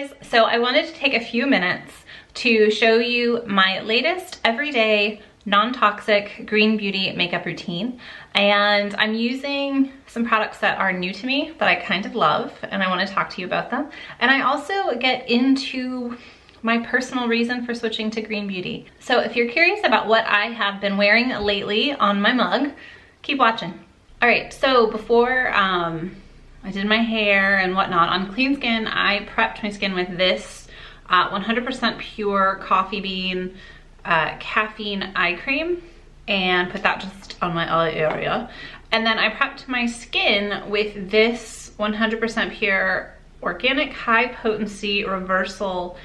guys, so I wanted to take a few minutes to show you my latest everyday non-toxic green beauty makeup routine. And I'm using some products that are new to me that I kind of love, and I want to talk to you about them. And I also get into my personal reason for switching to green beauty. So if you're curious about what I have been wearing lately on my mug, keep watching. All right, so before I did my hair and whatnot on Clean Skin, I prepped my skin with this 100% pure coffee bean caffeine eye cream and put that just on my eye area. And then I prepped my skin with this 100% pure organic high potency reversal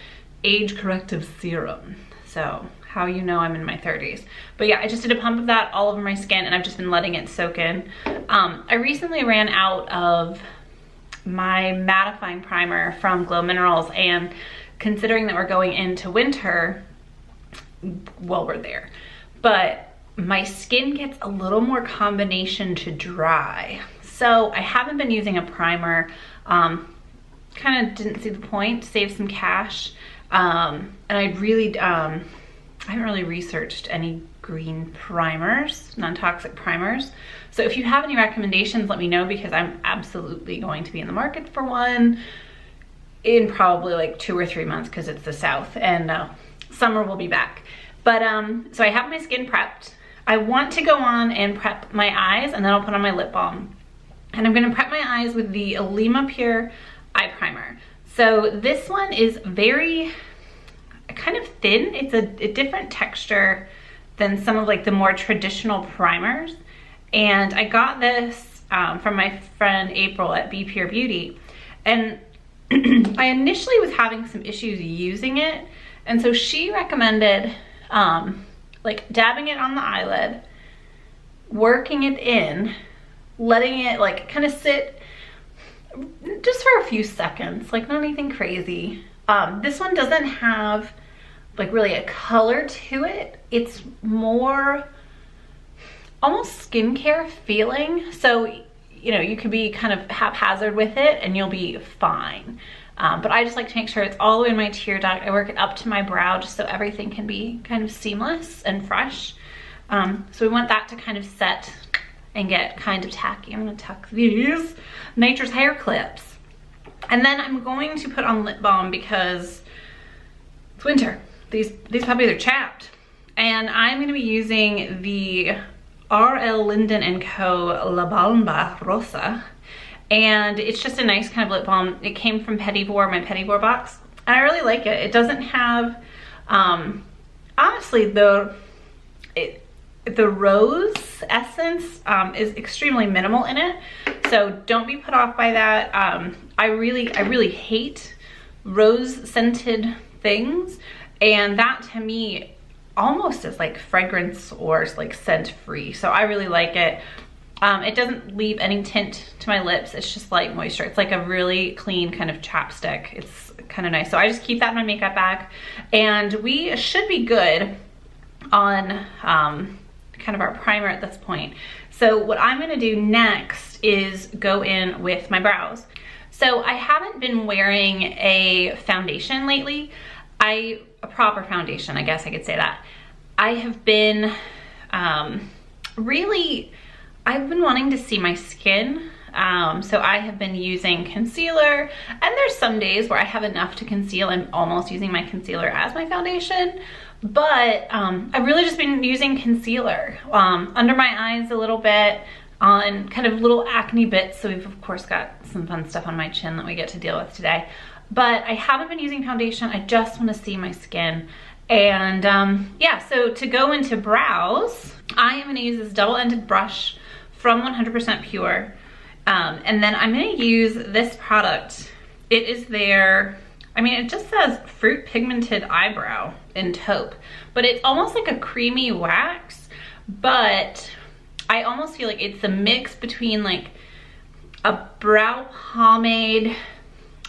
age corrective serum. So how you know I'm in my 30s. But yeah, I just did a pump of that all over my skin and I've just been letting it soak in. I recently ran out of my mattifying primer from Glow Minerals, and considering that we're going into winter, well, we're there, but my skin gets a little more combination to dry. So I haven't been using a primer. Kind of didn't see the point, to save some cash. And I haven't really researched any green primers, non-toxic primers. So if you have any recommendations, let me know, because I'm absolutely going to be in the market for one in probably like 2 or 3 months, because it's the South and summer will be back. But so I have my skin prepped. I want to go on and prep my eyes, and then I'll put on my lip balm. And I'm gonna prep my eyes with the Alima Pure Eye Primer. So this one is very kind of thin. It's a different texture than some of like the more traditional primers. And I got this from my friend April at Be Pure Beauty. And I initially was having some issues using it. And so she recommended like dabbing it on the eyelid, working it in, letting it like kind of sit just for a few seconds, like not anything crazy. This one doesn't have like really a color to it. It's more almost skincare feeling. So, you know, you could be kind of haphazard with it and you'll be fine. But I just like to make sure it's all the way in my tear duct. I work it up to my brow just so everything can be kind of seamless and fresh. So we want that to kind of set and get kind of tacky. I'm gonna tuck these Nature's Hair Clips. And then I'm going to put on lip balm because it's winter. These puppies are chapped. And I'm gonna be using the R.L. Linden & Co. La Balma Rosa. And it's just a nice kind of lip balm. It came from Pettivore, my Pettivore box. And I really like it. It doesn't have, honestly, the rose essence is extremely minimal in it. So don't be put off by that. I really hate rose scented things. And that to me almost is like fragrance or like scent free. So I really like it. It doesn't leave any tint to my lips. It's just light moisture. It's like a really clean kind of chapstick. It's kind of nice. So I just keep that in my makeup bag, and we should be good on kind of our primer at this point. So what I'm gonna do next is go in with my brows. So I haven't been wearing a foundation lately. A proper foundation, I guess I could say that. I have been I've been wanting to see my skin. So I have been using concealer, and there's some days where I have enough to conceal. I'm almost using my concealer as my foundation, but I've really just been using concealer under my eyes a little bit, on kind of little acne bits. So we've of course got some fun stuff on my chin that we get to deal with today. But I haven't been using foundation. I just want to see my skin. And yeah, so to go into brows, I am going to use this double-ended brush from 100% Pure. And then I'm going to use this product. It is their, I mean, it just says Fruit Pigmented Eyebrow in taupe, but it's almost like a creamy wax, but I almost feel like it's a mix between like a brow pomade,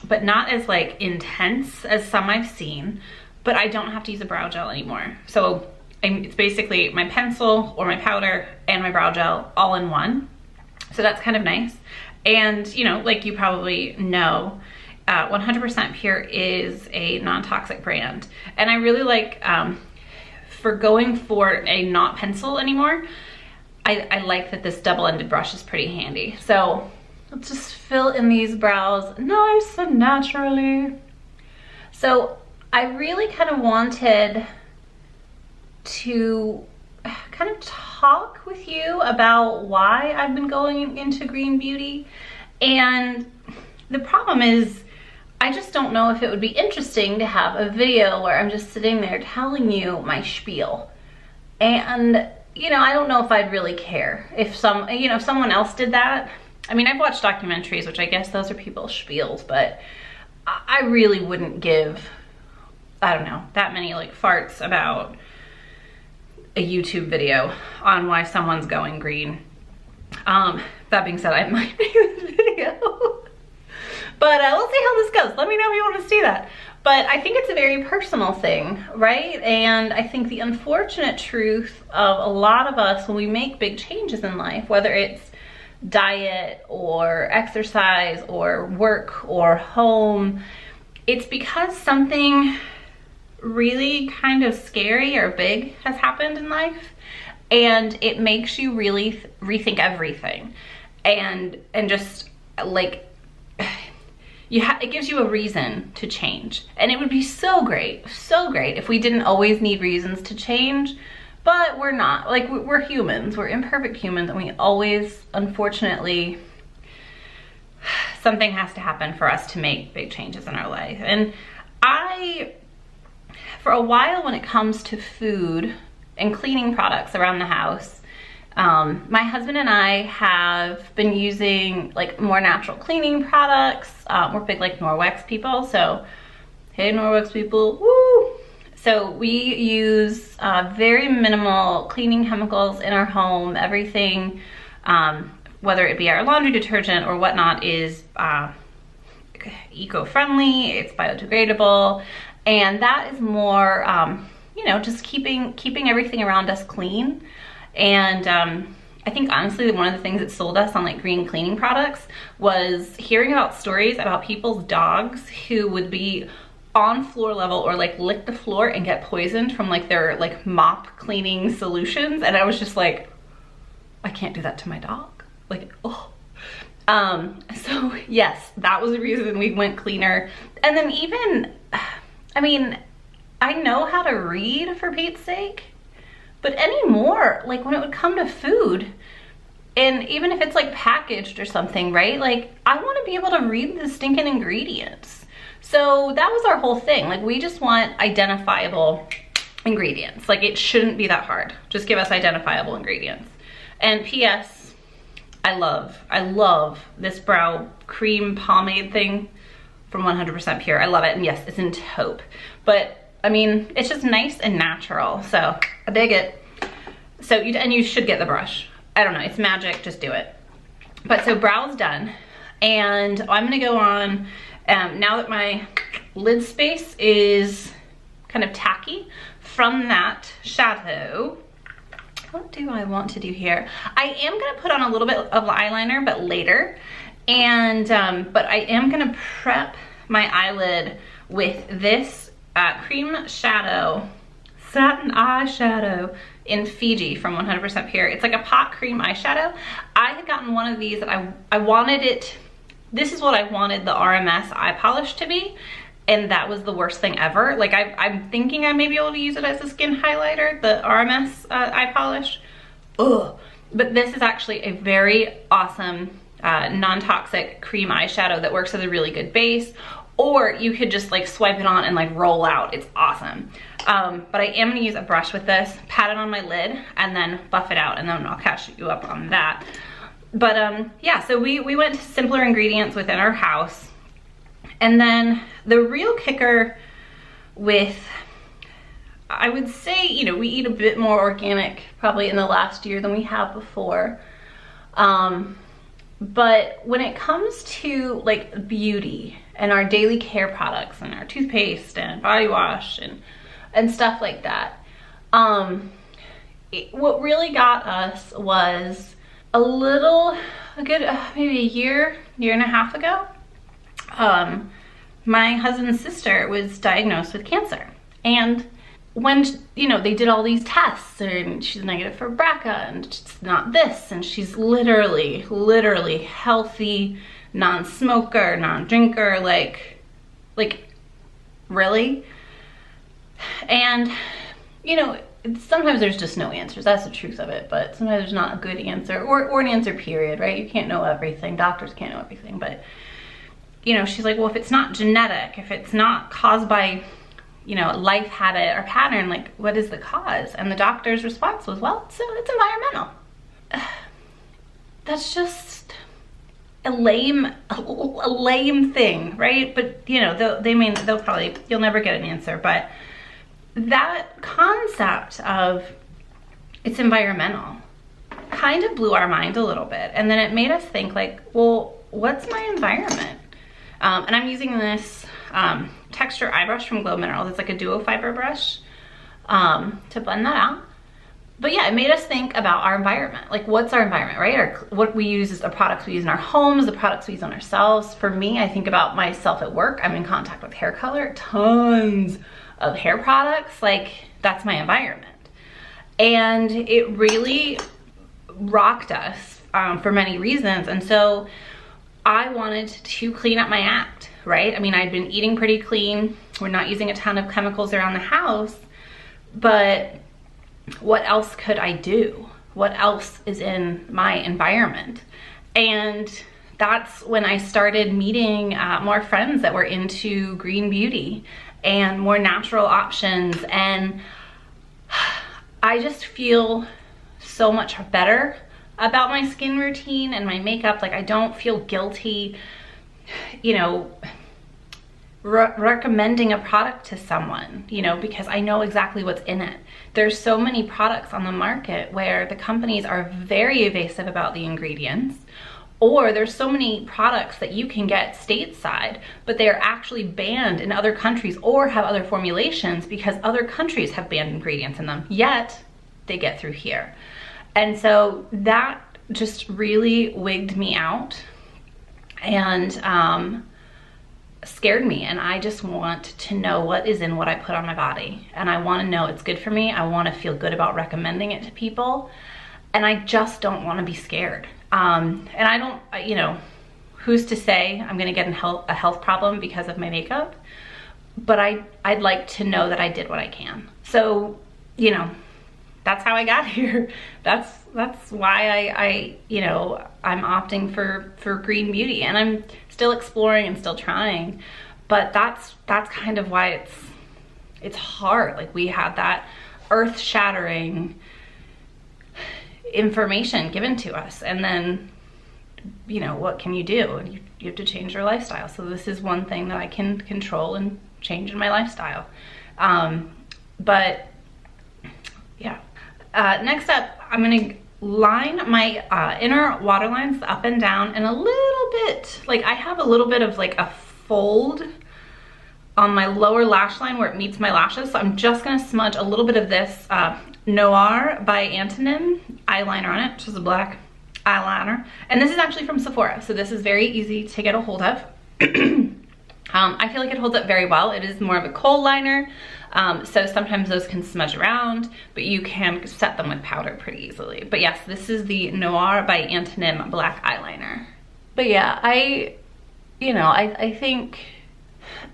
but not as like intense as some I've seen, but I don't have to use a brow gel anymore. So it's basically my pencil or my powder and my brow gel all in one. So that's kind of nice. And you know, like you probably know, 100% Pure is a non-toxic brand. And I really like, for going for a not pencil anymore, I like that this double-ended brush is pretty handy. So let's just fill in these brows nice and naturally. So I really kind of wanted to kind of talk with you about why I've been going into green beauty. And the problem is, I just don't know if it would be interesting to have a video where I'm just sitting there telling you my spiel. And, you know, I don't know if I'd really care if if someone else did that. I mean, I've watched documentaries, which I guess those are people's spiels, but I really wouldn't give, I don't know, that many like farts about a YouTube video on why someone's going green. That being said, I might make this video. But we'll see how this goes. Let me know if you want to see that. But I think it's a very personal thing, right? And I think the unfortunate truth of a lot of us when we make big changes in life, whether it's diet or exercise or work or home, it's because something really kind of scary or big has happened in life, and it makes you really rethink everything. And just like, it gives you a reason to change. And it would be so great if we didn't always need reasons to change, but we're not. Like, we're humans, we're imperfect humans, and we always, unfortunately, something has to happen for us to make big changes in our life. And for a while, when it comes to food and cleaning products around the house, my husband and I have been using like more natural cleaning products. We're big like Norwex people, so hey Norwex people, woo! So we use very minimal cleaning chemicals in our home. Everything, whether it be our laundry detergent or whatnot, is eco-friendly, it's biodegradable, and that is more, you know, just keeping everything around us clean. And I think honestly one of the things that sold us on like green cleaning products was hearing about stories about people's dogs who would be on floor level or like lick the floor and get poisoned from like their like mop cleaning solutions. And I was just like, I can't do that to my dog. Like, oh. So yes, that was the reason we went cleaner. And then even, I mean, I know how to read, for Pete's sake. But anymore, like when it would come to food, and even if it's like packaged or something, right? Like, I want to be able to read the stinking ingredients. So that was our whole thing. Like, we just want identifiable ingredients. Like, it shouldn't be that hard. Just give us identifiable ingredients. And P.S. I love this brow cream pomade thing from 100% Pure. I love it. And yes, it's in taupe. But I mean, it's just nice and natural, so I dig it. So you should get the brush. I don't know, it's magic, just do it. But so brow's done, and I'm gonna go on, now that my lid space is kind of tacky from that shadow, what do I want to do here? I am gonna put on a little bit of eyeliner, but later. And, but I am gonna prep my eyelid with this cream shadow, satin eyeshadow in Fiji from 100% Pure. It's like a pot cream eyeshadow. I had gotten one of these that I wanted it, this is what I wanted the RMS eye polish to be, and that was the worst thing ever. Like, I'm thinking I may be able to use it as a skin highlighter, the RMS eye polish. Ugh. But this is actually a very awesome non-toxic cream eyeshadow that works as a really good base. Or you could just like swipe it on and like roll out. It's awesome. But I am gonna use a brush with this, pat it on my lid, and then buff it out, and then I'll catch you up on that. But yeah, so we went to simpler ingredients within our house. And then the real kicker with, I would say, you know, we eat a bit more organic probably in the last year than we have before. But when it comes to like beauty and our daily care products and our toothpaste and body wash and stuff like that, what really got us was a good maybe a year and a half ago, my husband's sister was diagnosed with cancer. And when, you know, they did all these tests and she's negative for BRCA and it's not this, and she's literally healthy, non-smoker, non-drinker, like really? And, you know, sometimes there's just no answers. That's the truth of it. But sometimes there's not a good answer or an answer period, right? You can't know everything. Doctors can't know everything. But, you know, she's like, well, if it's not genetic, if it's not caused by, you know, life habit or pattern, like what is the cause? And the doctor's response was, well, it's environmental. That's just a lame thing, right? But, you know, they'll probably, you'll never get an answer. But that concept of it's environmental kind of blew our mind a little bit. And then it made us think like, well, what's my environment? And I'm using this texture eye brush from Glow Minerals. It's like a duo fiber brush to blend that out. But yeah, it made us think about our environment. Like, what's our environment, right? What we use is the products we use in our homes, the products we use on ourselves. For me, I think about myself at work. I'm in contact with hair color, tons of hair products. Like, that's my environment. And it really rocked us for many reasons. And so I wanted to clean up my act, right? I mean, I'd been eating pretty clean. We're not using a ton of chemicals around the house, but what else could I do? What else is in my environment? And that's when I started meeting more friends that were into green beauty and more natural options. And I just feel so much better about my skin routine and my makeup. Like, I don't feel guilty, you know, recommending a product to someone, you know, because I know exactly what's in it. There's so many products on the market where the companies are very evasive about the ingredients, or there's so many products that you can get stateside, but they're actually banned in other countries or have other formulations because other countries have banned ingredients in them, yet they get through here. And so that just really wigged me out and scared me. And I just want to know what is in what I put on my body. And I want to know it's good for me. I want to feel good about recommending it to people. And I just don't want to be scared. And I don't, you know, who's to say I'm going to get a health problem because of my makeup? But I'd like to know that I did what I can. So, you know, that's how I got here. That's why I you know, I'm opting for green beauty, and I'm still exploring and still trying. But that's kind of why it's hard. Like, we had that earth-shattering information given to us, and then, you know, what can you do? You have to change your lifestyle. So this is one thing that I can control and change in my lifestyle. But yeah. Next up, I'm gonna line my inner waterlines up and down, and a little bit, like, I have a little bit of like a fold on my lower lash line where it meets my lashes. So I'm just gonna smudge a little bit of this Noir by Antonym eyeliner on it, which is a black eyeliner. And this is actually from Sephora, so this is very easy to get a hold of. I feel like it holds up very well. It is more of a kohl liner, so sometimes those can smudge around, but you can set them with powder pretty easily. But yes, this is the Noir by Antonym black eyeliner. But yeah, I think,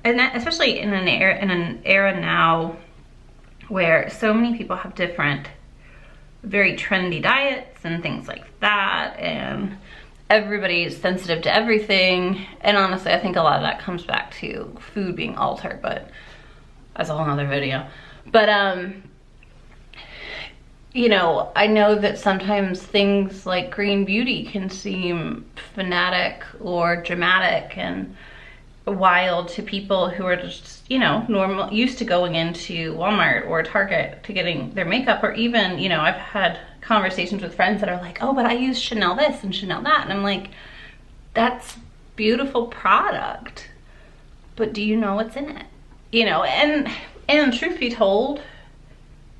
and especially in an era now where so many people have different, very trendy diets and things like that, and everybody's sensitive to everything. And honestly, I think a lot of that comes back to food being altered, but that's a whole nother video. But you know, I know that sometimes things like green beauty can seem fanatic or dramatic and wild to people who are just, you know, used to going into Walmart or Target to getting their makeup. Or even, you know, I've had conversations with friends that are like, oh, but I use Chanel this and Chanel that. And I'm like, that's beautiful product, but do you know what's in it? You know, and truth be told,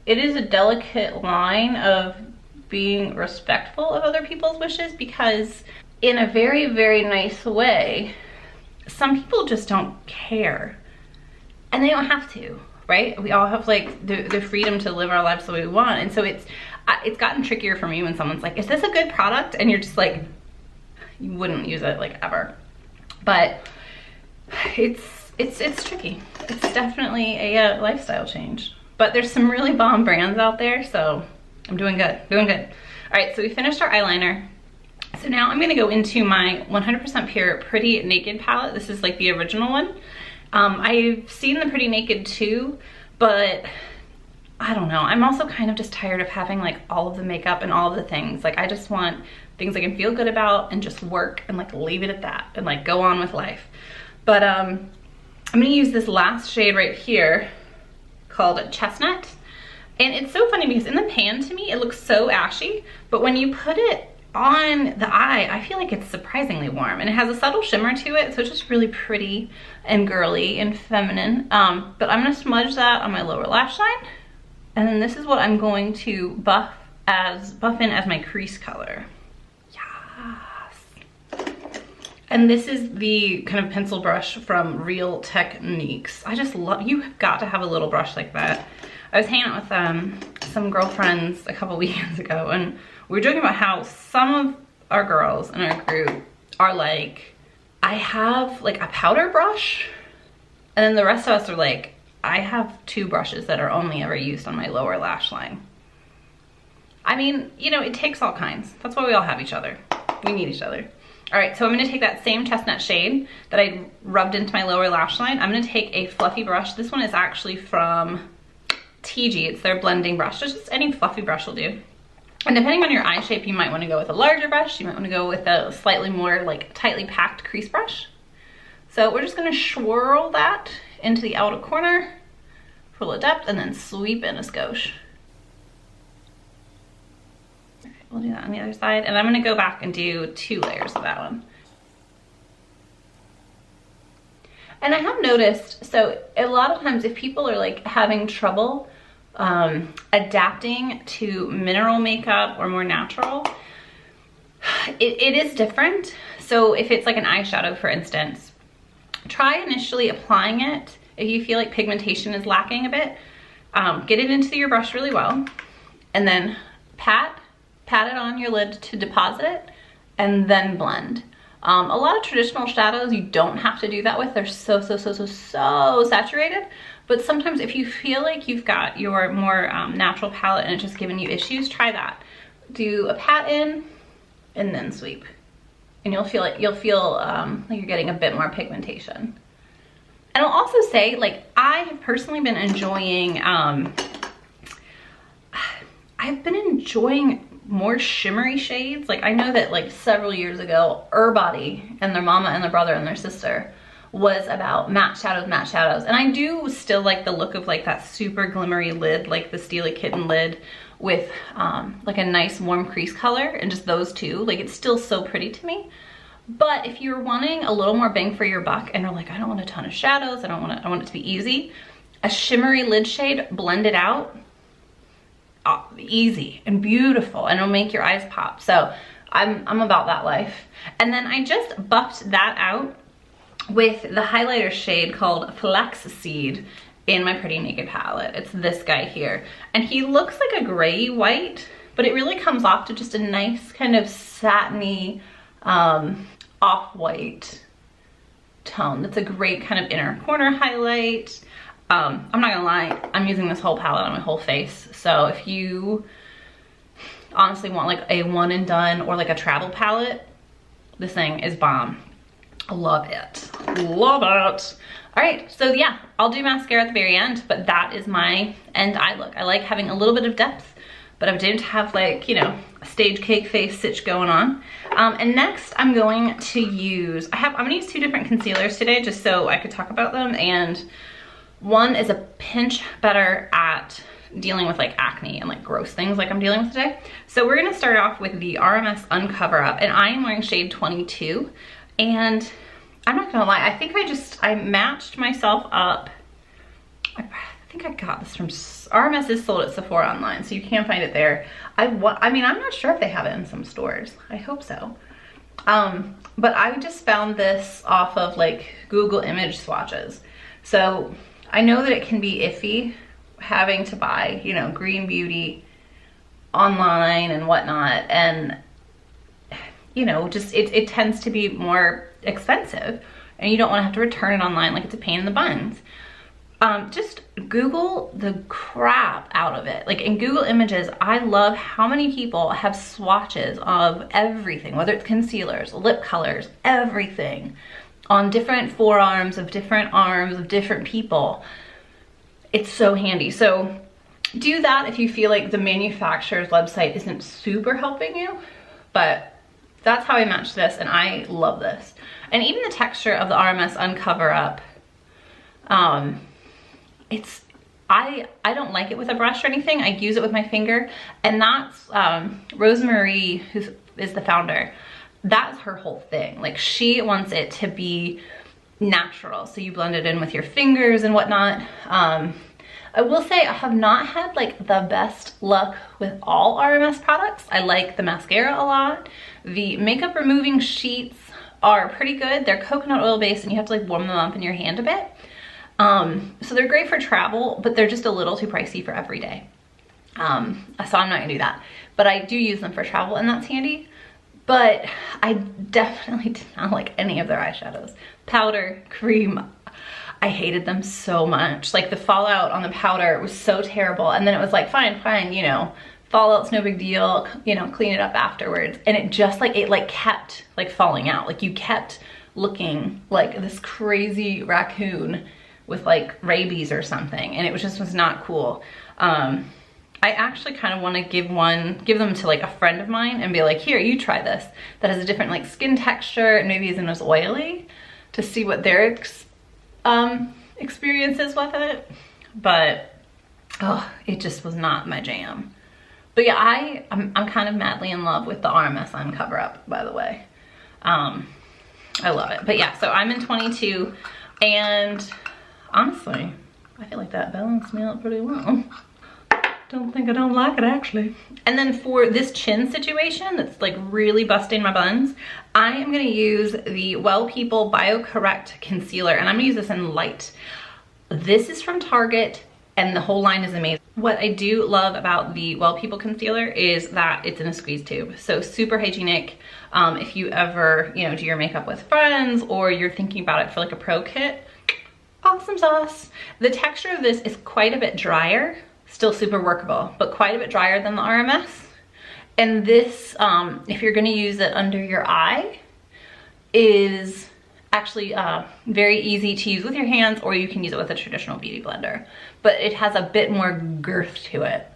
it is a delicate line of being respectful of other people's wishes, because in a very, very nice way, some people just don't care, and they don't have to, right? We all have like the freedom to live our lives the way we want. And so it's gotten trickier for me when someone's like, is this a good product? And you're just like, you wouldn't use it like ever. But it's tricky. It's definitely a lifestyle change. But there's some really bomb brands out there, so I'm doing good, doing good. All right, so we finished our eyeliner. So now I'm gonna go into my 100% Pure Pretty Naked palette. This is like the original one. I've seen the Pretty Naked too, but I don't know. I'm also kind of just tired of having like all of the makeup and all of the things. Like I just want things I can feel good about and just work and like leave it at that and like go on with life. But I'm gonna use this last shade right here called Chestnut. And it's so funny because in the pan to me, it looks so ashy, but when you put it on the eye, I feel like it's surprisingly warm, and it has a subtle shimmer to it, so it's just really pretty and girly and feminine. But I'm gonna smudge that on my lower lash line, and then this is what I'm going to buff in as my crease color. Yes. And this is the kind of pencil brush from Real Techniques. I just love, you have got to have a little brush like that. I was hanging out with some girlfriends a couple weekends ago, and we were joking about how some of our girls in our group are like, I have like a powder brush, and then the rest of us are like, I have 2 brushes that are only ever used on my lower lash line. I mean, you know, it takes all kinds. That's why we all have each other. We need each other. All right, so I'm gonna take that same chestnut shade that I rubbed into my lower lash line. I'm gonna take a fluffy brush. This one is actually from TG. It's their blending brush. Just any fluffy brush will do. And depending on your eye shape, you might want to go with a larger brush. You might want to go with a slightly more like tightly packed crease brush. So we're just going to swirl that into the outer corner for a little depth, and then sweep in a skosh. All right, we'll do that on the other side, and I'm going to go back and do 2 layers of that one. And I have noticed, so a lot of times if people are like having trouble adapting to mineral makeup or more natural, it is different. So if it's like an eyeshadow, for instance, try initially applying it. If you feel like pigmentation is lacking a bit, get it into your brush really well, and then pat it on your lid to deposit it, and then blend. A lot of traditional shadows you don't have to do that with. They're so saturated. But sometimes if you feel like you've got your more natural palette and it's just giving you issues, try that. Do a pat in and then sweep, and you'll feel like you're getting a bit more pigmentation. And I'll also say, like, I have personally been enjoying I've been enjoying more shimmery shades. Like, I know that like several years ago, Body and their mama and their brother and their sister was about matte shadows, and I do still like the look of like that super glimmery lid, like the Steely Kitten lid with like a nice warm crease color, and just those 2, like it's still so pretty to me. But if you're wanting a little more bang for your buck and you're like, I don't want a ton of shadows, I want it to be easy, a shimmery lid shade, blend it out, easy and beautiful, and it'll make your eyes pop. So I'm about that life. And then I just buffed that out with the highlighter shade called Flaxseed in my Pretty Naked palette. It's this guy here, and he looks like a gray white, but it really comes off to just a nice kind of satiny off-white tone. That's a great kind of inner corner highlight. I'm not gonna lie, I'm using this whole palette on my whole face, so if you honestly want like a one and done or like a travel palette, this thing is bomb. I love it. Love it. All right, so yeah, I'll do mascara at the very end, but that is my end eye look. I like having a little bit of depth, but I didn't have like, you know, a stage cake face stitch going on. And next I'm going to use, I'm gonna use 2 different concealers today just so I could talk about them. And one is a pinch better at dealing with like acne and like gross things like I'm dealing with today. So we're gonna start off with the RMS Uncover Up, and I am wearing shade 22. And I'm not gonna lie, I think I matched myself up. I think I got this from, RMS is sold at Sephora online, so you can find it there. I mean, I'm not sure if they have it in some stores. I hope so. But I just found this off of like Google image swatches. So I know that it can be iffy having to buy, you know, green beauty online and whatnot. And, you know, just it tends to be more expensive and you don't want to have to return it online like it's a pain in the buns. Just Google the crap out of it. Like in Google Images, I love how many people have swatches of everything, whether it's concealers, lip colors, everything on different forearms of different arms of different people. It's so handy. So do that if you feel like the manufacturer's website isn't super helping you, but that's how I matched this and I love this. And even the texture of the RMS Uncover Up, I don't like it with a brush or anything. I use it with my finger, and that's Rosemary, who is the founder. That's her whole thing. Like she wants it to be natural, so you blend it in with your fingers and whatnot. I will say I have not had like the best luck with all RMS products. I like the mascara a lot. The makeup removing sheets are pretty good. They're coconut oil based and you have to like warm them up in your hand a bit. So they're great for travel, but they're just a little too pricey for every day. So I'm not gonna do that, but I do use them for travel and that's handy. But I definitely did not like any of their eyeshadows. Powder, cream, I hated them so much. Like the fallout on the powder was so terrible. And then it was like, fine, you know, fallout's no big deal, you know, clean it up afterwards. And it just like, it like kept like falling out. Like you kept looking like this crazy raccoon with like rabies or something, and it was not cool. I actually kind of want to give them to like a friend of mine and be like, here, you try this, that has a different like skin texture and maybe isn't as oily, to see what their experience is with it. But oh, it just was not my jam. But yeah, I'm kind of madly in love with the RMS Uncover Up, by the way. I love it. But yeah, so I'm in 22, and honestly, I feel like that balanced me out pretty well. Don't think I don't like it, actually. And then for this chin situation that's like really busting my buns, I am gonna use the Well People Bio Correct Concealer, and I'm gonna use this in light. This is from Target, and the whole line is amazing. What I do love about the Well People concealer is that it's in a squeeze tube, so super hygienic. If you ever, you know, do your makeup with friends or you're thinking about it for like a pro kit, awesome sauce. The texture of this is quite a bit drier, still super workable, but quite a bit drier than the RMS. And this, if you're gonna use it under your eye, is actually very easy to use with your hands, or you can use it with a traditional beauty blender. But it has a bit more girth to it.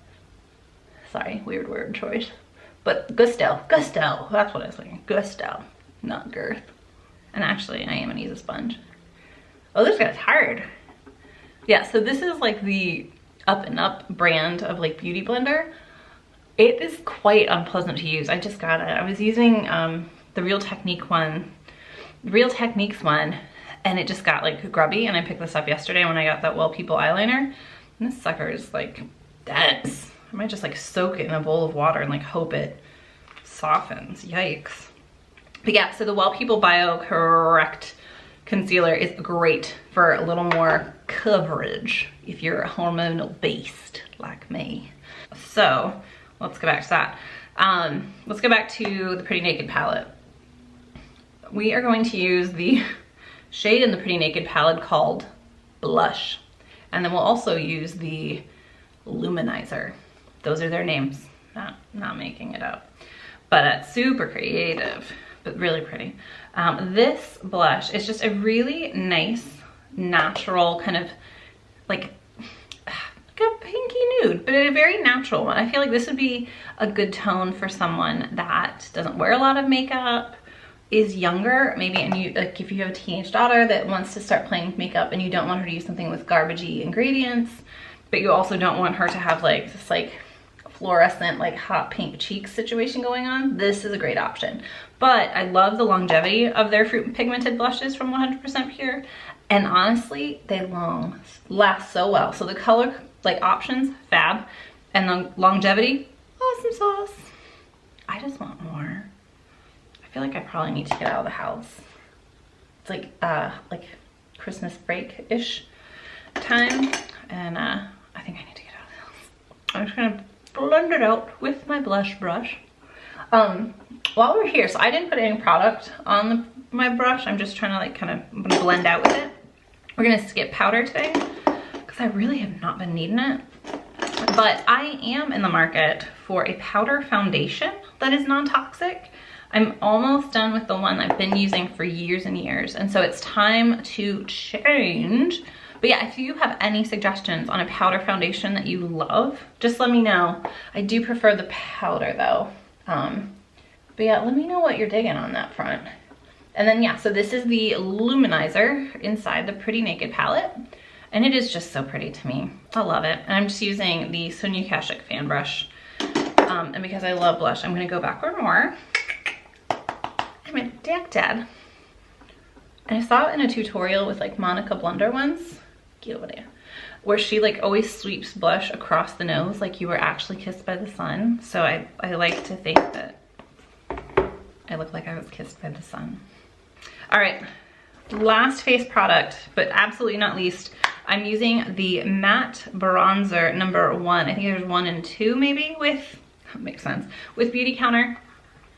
Sorry, weird word choice. But gusto, that's what I was saying. Gusto, not girth. And actually, I am gonna use a sponge. Oh, this guy's hard. Yeah, so this is like the Up and Up brand of like beauty blender. It is quite unpleasant to use. I just got it. I was using the Real Techniques one, and it just got like grubby, and I picked this up yesterday when I got that Well People eyeliner. And this sucker is like dense. I might just like soak it in a bowl of water and like hope it softens. Yikes. But yeah, so the Well People Bio Correct Concealer is great for a little more coverage if you're a hormonal beast like me. So let's go back to that. Let's go back to the Pretty Naked palette. We are going to use the shade in the Pretty Naked palette called Blush. And then we'll also use the Luminizer. Those are their names, not making it up. But it's super creative, but really pretty. This blush is just a really nice, natural kind of like a pinky nude, but a very natural one. I feel like this would be a good tone for someone that doesn't wear a lot of makeup, is younger, maybe, and you like if you have a teenage daughter that wants to start playing with makeup and you don't want her to use something with garbagey ingredients, but you also don't want her to have like this like fluorescent like hot pink cheeks situation going on. This is a great option. But I love the longevity of their fruit pigmented blushes from 100% Pure, and honestly they last so well. So the color like options, fab, and the longevity, awesome sauce. I just want more. I I feel like I probably need to get out of the house. It's like Christmas break-ish time, and I think I need to get out of the house. I'm just gonna blend it out with my blush brush. While we're here, so I didn't put any product on my brush. I'm just trying to like kind of blend out with it. We're gonna skip powder today because I really have not been needing it. But I am in the market for a powder foundation that is non-toxic. I'm almost done with the one I've been using for years and years, and so it's time to change. But yeah, if you have any suggestions on a powder foundation that you love, just let me know. I do prefer the powder though. But yeah, let me know what you're digging on that front. And then yeah, so this is the luminizer inside the Pretty Naked palette. And it is just so pretty to me. I love it. And I'm just using the Sonia Kashuk fan brush. And because I love blush, I'm gonna go backward more. I'm a dad. And I saw it in a tutorial with like Monica Blunder once. Get over there. Where she like always sweeps blush across the nose like you were actually kissed by the sun. So I like to think that I look like I was kissed by the sun. All right, last face product, but absolutely not least, I'm using the matte bronzer number 1. I think there's 1 and 2 maybe with, makes sense, with Beauty Counter.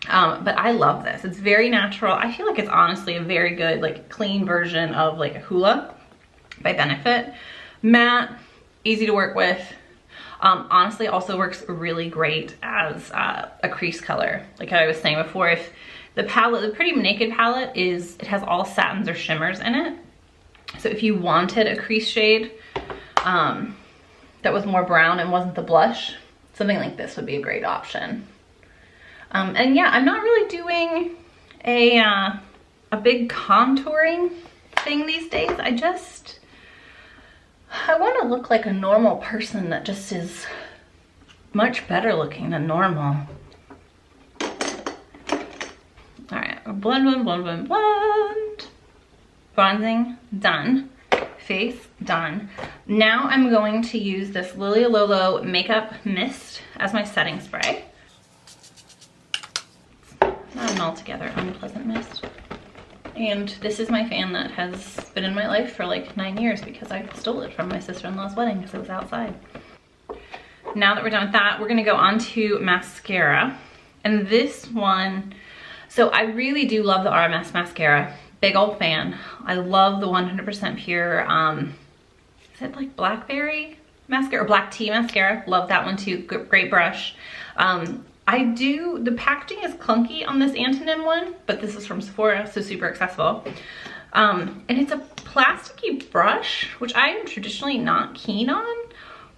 But I love this. It's very natural. I feel like it's honestly a very good, like clean version of like a Hoola by Benefit. Matte, easy to work with. Honestly, also works really great as a crease color. Like I was saying before, if the palette, the Pretty Naked palette it has all satins or shimmers in it. So if you wanted a crease shade that was more brown and wasn't the blush, something like this would be a great option. And yeah, I'm not really doing a big contouring thing these days. I want to look like a normal person that just is much better looking than normal. All right, blend. Bronzing, done. Face, done. Now I'm going to use this Lily Lolo Makeup Mist as my setting spray. It's not an altogether unpleasant mist. And this is my fan that has been in my life for like 9 years because I stole it from my sister-in-law's wedding because it was outside. Now that we're done with that, we're gonna go on to mascara. And this one, so I really do love the RMS mascara. Big old fan. I love the 100% pure, is it like blackberry mascara or black tea mascara? Love that one too, great brush. The packaging is clunky on this Antonym one, but this is from Sephora, so super accessible. And it's a plasticky brush, which I am traditionally not keen on,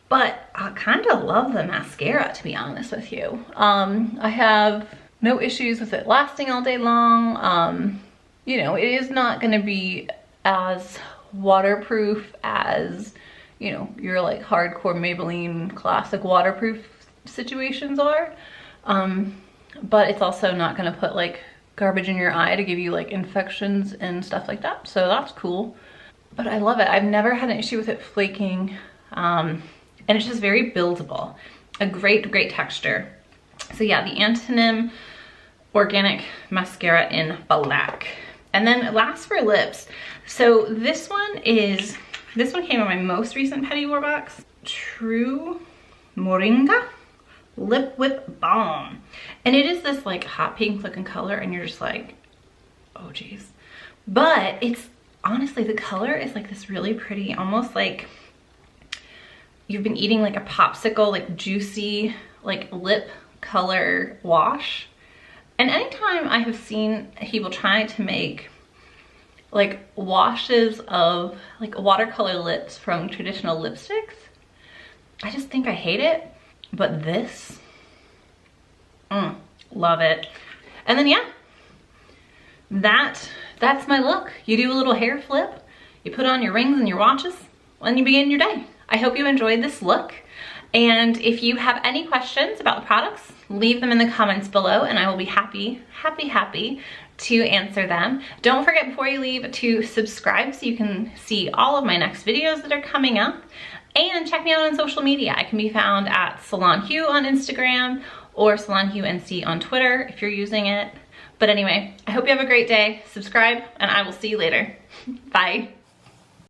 but I kind of love the mascara, to be honest with you. I have no issues with it lasting all day long. You know, it is not gonna be as waterproof as, you know, your like hardcore Maybelline classic waterproof situations are. But it's also not gonna put like garbage in your eye to give you like infections and stuff like that. So that's cool. But I love it. I've never had an issue with it flaking. And it's just very buildable. A great texture. So yeah, the Antonym Organic Mascara in black. And then last for lips. So this one came in my most recent Petty War box. True Moringa Lip Whip Balm. And it is this like hot pink looking color and you're just like, oh geez. But it's honestly, the color is like this really pretty, almost like you've been eating like a popsicle, like juicy, like lip color wash. And anytime I have seen people try to make like washes of like watercolor lips from traditional lipsticks, I just think I hate it. But this, love it. And then yeah, that's my look. You do a little hair flip, you put on your rings and your watches, and you begin your day. I hope you enjoyed this look. And if you have any questions about the products, leave them in the comments below and I will be happy to answer them. Don't forget before you leave to subscribe so you can see all of my next videos that are coming up. And check me out on social media. I can be found at SalonHue on Instagram or SalonHueNC on Twitter if you're using it. But anyway, I hope you have a great day. Subscribe and I will see you later. Bye.